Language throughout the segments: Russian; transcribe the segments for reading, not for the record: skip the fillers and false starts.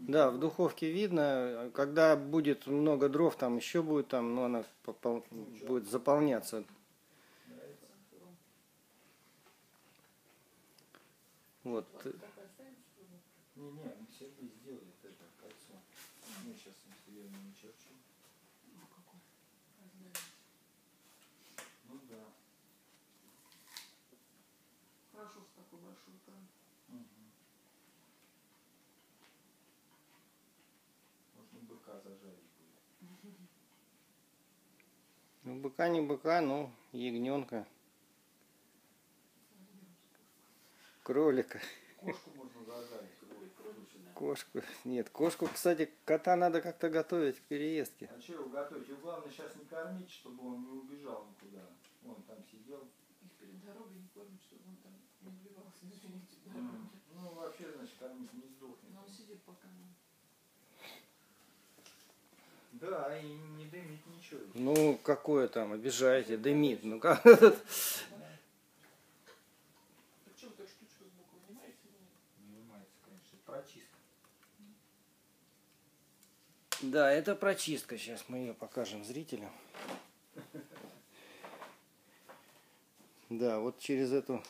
Да, в духовке видно. Когда будет много дров, там еще будет, там, но она будет заполняться. Вот. Не, мы Сергей сделали это кольцо. Мы сейчас я не начерчу. Ну да. Хорошо с такой большой экран. Можно быка зажарить будет. Ну, быка не быка, но ягненка. Кролика. Кошку можно зажарить. Кошку. Нет, кошку, кстати, кота надо как-то готовить к переездке. А что его готовить? Его главное сейчас не кормить, чтобы он не убежал никуда. Он там сидел. Их перед дорогой не кормят, чтобы он там не убивался, извините, дороги. Ну, вообще, значит, кормить не сдохнет. Но он сидит пока. Да, и не дымит ничего. Ну, какое там, обижаете, дымит. Ну, как... Так что вы эту штучку сбоку вынимаете? Не вынимается, конечно. Прочистка. Да, это прочистка. Сейчас мы ее покажем зрителям. Да, вот через эту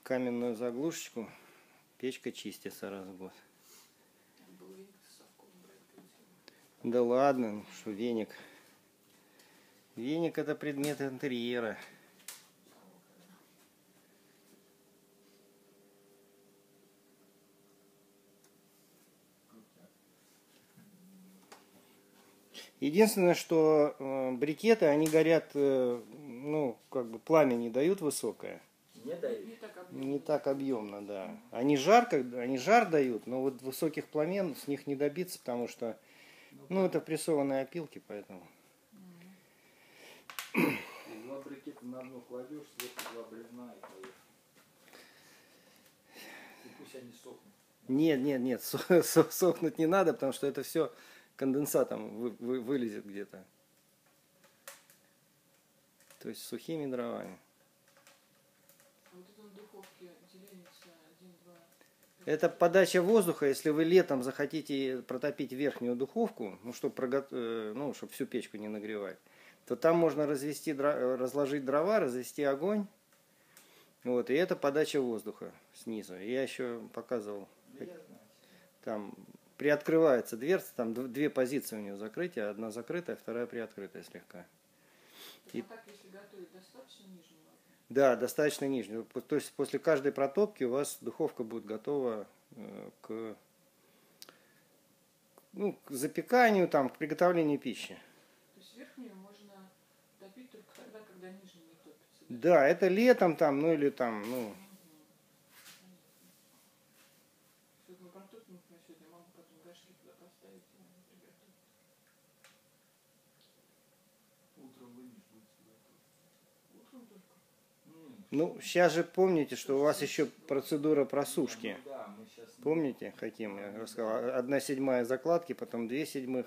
каменную заглушечку печка чистится раз в год. Да ладно, ну что веник. Веник это предмет интерьера. Единственное, что брикеты, они горят, ну, как бы пламя не дают высокое. Не дают. Не так объемно, да. Они жар дают, но вот высоких пламен с них не добиться, потому что, ну, это прессованные опилки, поэтому. Два брикета на одну кладешь, сверху два бревна и поехали. И пусть они сохнут. Нет, сохнуть не надо, потому что это все конденсатом вылезет где-то. То есть сухими дровами. Вот это на духовке делится 1-2. Это подача воздуха, если вы летом захотите протопить верхнюю духовку, ну, чтобы чтоб всю печку не нагревать, то там можно разложить дрова, развести огонь. Вот, и это подача воздуха снизу. Я еще показывал. Там приоткрывается дверца, там две позиции у нее закрытия, одна закрытая, вторая приоткрытая слегка. И... А так, если готовить, достаточно нижнего? Да, достаточно нижнего. То есть после каждой протопки у вас духовка будет готова к запеканию, там, к приготовлению пищи. То есть верхнюю можно топить только тогда, когда нижняя не топится? Да, это летом там, ну или там, ну... Сегодня протопим, я сегодня могу потом горшки туда поставить и приготовить. Утром вынешь, будет готово. Утром только? Ну, сейчас же помните, что у вас еще процедура просушки. Да, мы сейчас... Помните, каким я рассказал? 1/7 закладки, потом 2/7.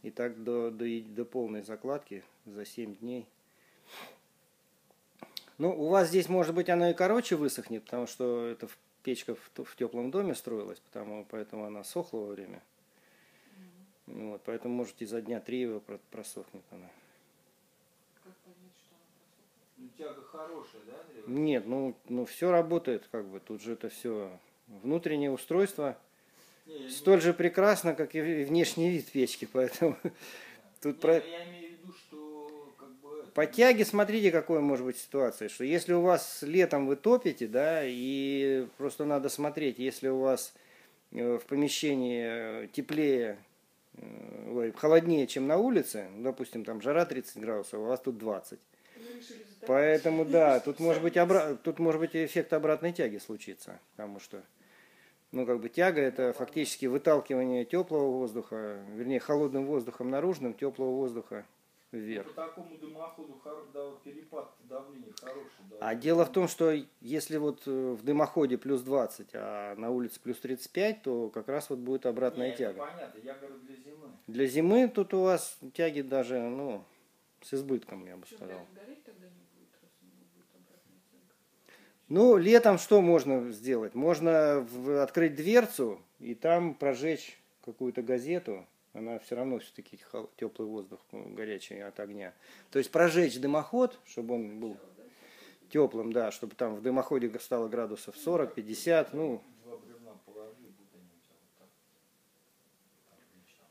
И так до полной закладки за 7 дней. Ну, у вас здесь, может быть, оно и короче высохнет, потому что это печка в теплом доме строилась, поэтому она сохла во время. Вот, поэтому, может, и за дня 3 его просохнет она. Как понять, что она просохла? Ну, тяга хорошая, да, Андрей? Нет, ну все работает, как бы, тут же это все внутреннее устройство столь же прекрасно, как и внешний вид печки, поэтому тут я имею в виду, что как бы... По тяге смотрите, какой может быть ситуация, что если у вас летом вы топите, да, и просто надо смотреть, если у вас в помещении теплее, холоднее, чем на улице, допустим, там жара 30 градусов, а у вас тут 20. Поэтому, да, тут может быть эффект обратной тяги случиться, потому что, ну, как бы тяга это фактически выталкивание теплого воздуха, вернее, холодным воздухом наружным, теплого воздуха вверх. По такому дымоходу перепад давления хороший. Да. А дело в том, что если вот в дымоходе плюс 20, а на улице плюс 35, то как раз вот будет обратная тяга. Это понятно, я говорю для зимы. Для зимы тут у вас тяги даже, ну, с избытком, я бы сказал. Ну, летом что можно сделать? Можно открыть дверцу и там прожечь какую-то газету. Она все равно все-таки теплый воздух, горячий от огня. То есть прожечь дымоход, чтобы он был теплым, да, чтобы там в дымоходе стало градусов 40-50, ну. Два бревна положи, будто они у тебя вот так. Там вечером.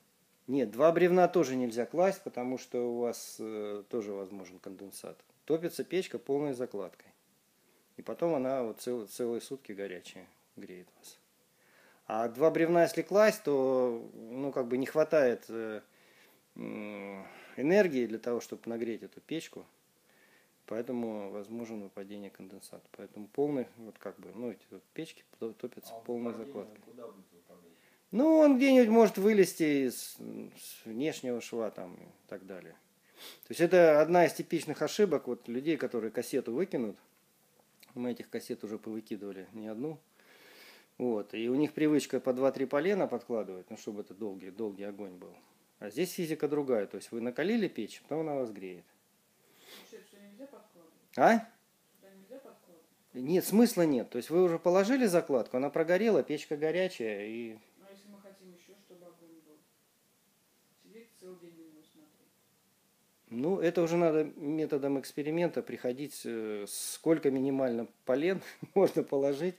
Нет, два бревна тоже нельзя класть, потому что у вас тоже возможен конденсат. Топится печка полной закладкой. И потом она вот целые сутки горячая, греет вас. А два бревна, если класть, то ну, как бы не хватает энергии для того, чтобы нагреть эту печку. Поэтому возможно выпадение конденсата. Поэтому полный, вот как бы, ну, эти вот печки топятся полной закладкой. Куда будет выпадать? Ну, он где-нибудь может вылезти с внешнего шва там и так далее. То есть это одна из типичных ошибок вот людей, которые кассету выкинут. Мы этих кассет уже повыкидывали не одну. Вот. И у них привычка по 2-3 полена подкладывать, ну, чтобы это долгий огонь был. А здесь физика другая. То есть вы накалили печь, потом она вас греет. Получается, что нельзя подкладывать? А? Туда нельзя подкладывать? Нет, смысла нет. То есть вы уже положили закладку, она прогорела, печка горячая. И... А если мы хотим еще, чтобы огонь был? Сидеть целый день на него смотреть. Ну, это уже надо методом эксперимента приходить, сколько минимально полен можно положить,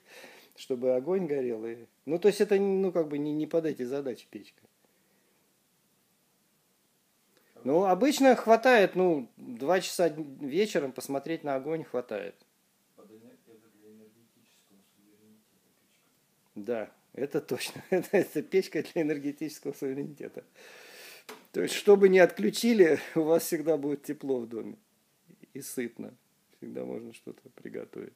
чтобы огонь горел. И... Ну, то есть это ну, как бы не под эти задачи печка. Ну, обычно хватает, ну, 2 часа вечером посмотреть на огонь хватает. Это для энергетического суверенитета печка. Да, это точно. Это печка для энергетического суверенитета. То есть, что бы ни отключили, у вас всегда будет тепло в доме. И сытно. Всегда можно что-то приготовить.